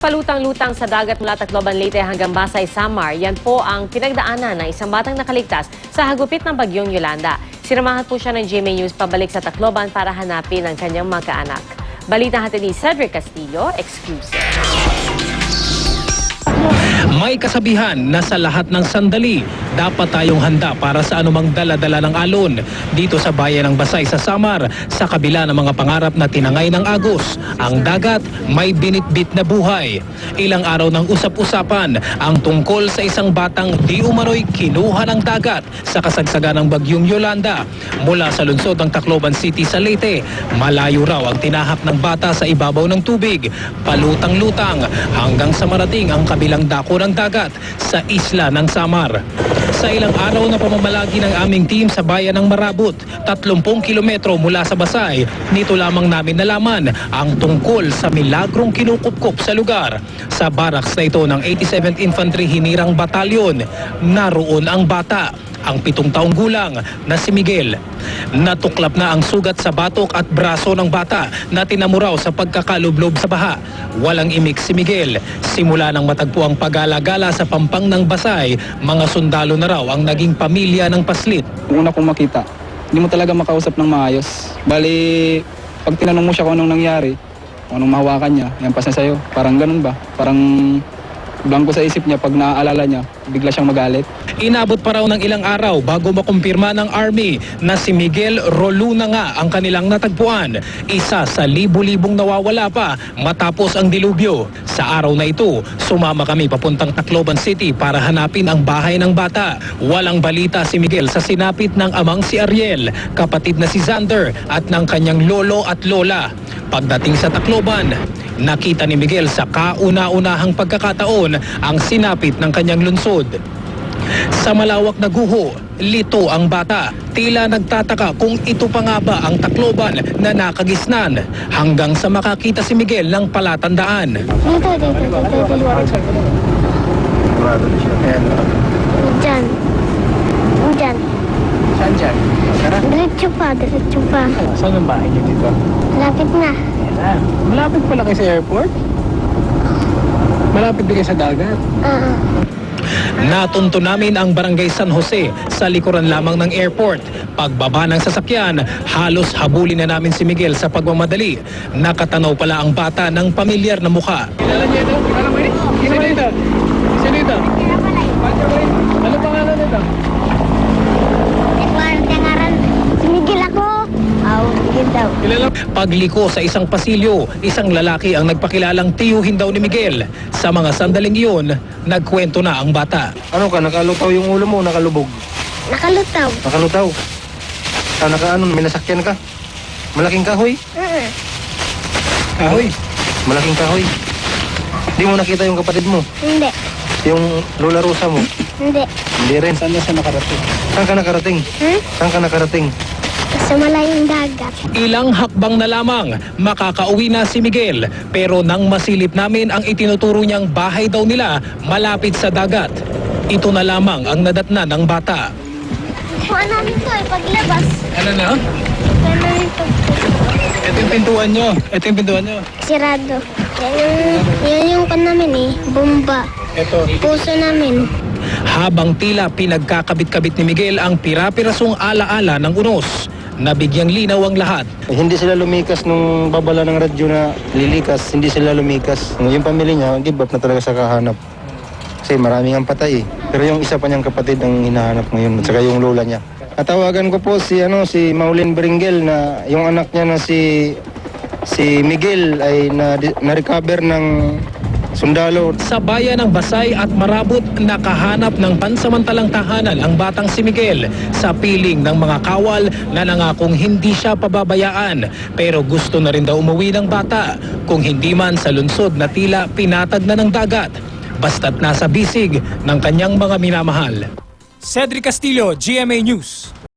Palutang-lutang sa dagat mula Tacloban, Leyte hanggang Basay, Samar, yan po ang pinagdaanan ng isang batang nakaligtas sa hagupit ng bagyong Yolanda. Sinamahan po siya ng GMA News pabalik sa Tacloban para hanapin ang kanyang mga kaanak. Balita hatid ni Cedric Castillo, exclusive. May kasabihan na sa lahat ng sandali, dapat tayong handa para sa anumang dala-dala ng alon. Dito sa bayan ng Basay sa Samar, sa kabila ng mga pangarap na tinangay ng Agos, ang dagat may binitbit na buhay. Ilang araw ng usap-usapan ang tungkol sa isang batang di umano'y kinuha ng dagat sa kasagsagan ng bagyong Yolanda. Mula sa lungsod ng Tacloban City sa Leyte, malayo raw ang tinahak ng bata sa ibabaw ng tubig, palutang-lutang hanggang sa marating ang kabilang dako ng dagat sa isla ng Samar. Sa ilang araw na pamamalagi ng aming team sa bayan ng Marabut, 30 kilometro mula sa Basay, nito lamang namin nalaman ang tungkol sa milagrong kinukupkup sa lugar. Sa barracks na ito ng 87th Infantry Hinirang Batalyon, naroon ang bata, ang 7 taong gulang na si Miguel. Natuklap na ang sugat sa batok at braso ng bata na tinamuraw sa pagkakalublob sa baha. Walang imik si Miguel. Simula nang matagpo ang pag-alagala sa pampang ng Basay, mga sundalo na raw ang naging pamilya ng paslit. Una kong makita, hindi mo talaga makausap ng maayos. Bali, pag tinanong mo siya kung anong nangyari, kung anong mahawakan niya, yan pas na sa'yo. Parang ganun ba? Parang blanco sa isip niya pag naaalala niya, bigla siyang magalit. Inabot pa raw ng ilang araw bago makumpirma ng Army na si Miguel Roluna nga ang kanilang natagpuan. Isa sa libu-libong nawawala pa matapos ang dilubyo. Sa araw na ito, sumama kami papuntang Tacloban City para hanapin ang bahay ng bata. Walang balita si Miguel sa sinapit ng amang si Ariel, kapatid na si Xander at ng kanyang lolo at lola. Pagdating sa Tacloban, nakita ni Miguel sa kauna-unahang pagkakataon ang sinapit ng kanyang lungsod. Sa malawak na guho, lito ang bata. Tila nagtataka kung ito pa nga ba ang Tacloban na nakagisnan hanggang sa makakita si Miguel ng palatandaan. Dito. Diyan. Diyan. Saan dyan? Diretso pa. Saan ang bahay niyo dito? Lapit na. Malapit pala kayo sa airport? Malapit din kayo sa dagat? Natunto namin ang Barangay San Jose sa likuran lamang ng airport. Pagbaba ng sasakyan, halos habulin na namin si Miguel sa pagmamadali. Nakatanaw pala ang bata ng pamilyar na mukha. Kilala niyo ito? Kilala mo ito? Sino ito? Sino ito? Ano pangalan nito? Miguel ako. Miguel daw. Kilala mo? Pagliko sa isang pasilyo, isang lalaki ang nagpakilalang tiyuhin daw ni Miguel. Sa mga sandaling iyon, nagkwento na ang bata. Ano ka, nakalutaw yung ulo mo o nakalubog? Nakalutaw. Nakalutaw. May nasakyan ka? Malaking kahoy? Kahoy. Malaking kahoy. Di mo nakita yung kapatid mo? Hindi. Yung Lola Rosa mo? Hindi. Hindi rin. Saan na siya nakarating? Saan ka nakarating? Saan ka nakarating? Sa malayong dagat. Ilang hakbang na lamang, makakauwi na si Miguel. Pero nang masilip namin ang itinuturo niyang bahay daw nila malapit sa dagat, ito na lamang ang nadatna ng bata. Kuha namin to paglabas. Ano na? Kuha namin to. Ito yung pintuan nyo. Sirado. Yan yung kan namin bomba. Ito. Puso namin. Habang tila pinagkakabit-kabit ni Miguel ang pira-pirasong alaala ng unos, nabigyang linaw ang lahat. Hindi sila lumikas nung babala ng radyo na lilikas. Hindi sila lumikas. Yung pamilya niya, give up na talaga sa kahanap. Kasi maraming ang patay eh. Pero yung isa pa niyang kapatid ang hinahanap ngayon at saka yung lola niya. Natawagan ko po si Maulin Beringel na yung anak niya na si Miguel ay na-recover ng sundalo. Sa bayan ng Basay at Marabut, nakahanap ng pansamantalang tahanan ang batang si Miguel sa piling ng mga kawal na nangakong hindi siya pababayaan. Pero gusto na rin daw umuwi ng bata, kung hindi man sa lungsod na tila pinatag na ng dagat, basta't nasa bisig ng kanyang mga minamahal. Cedric Castillo, GMA News.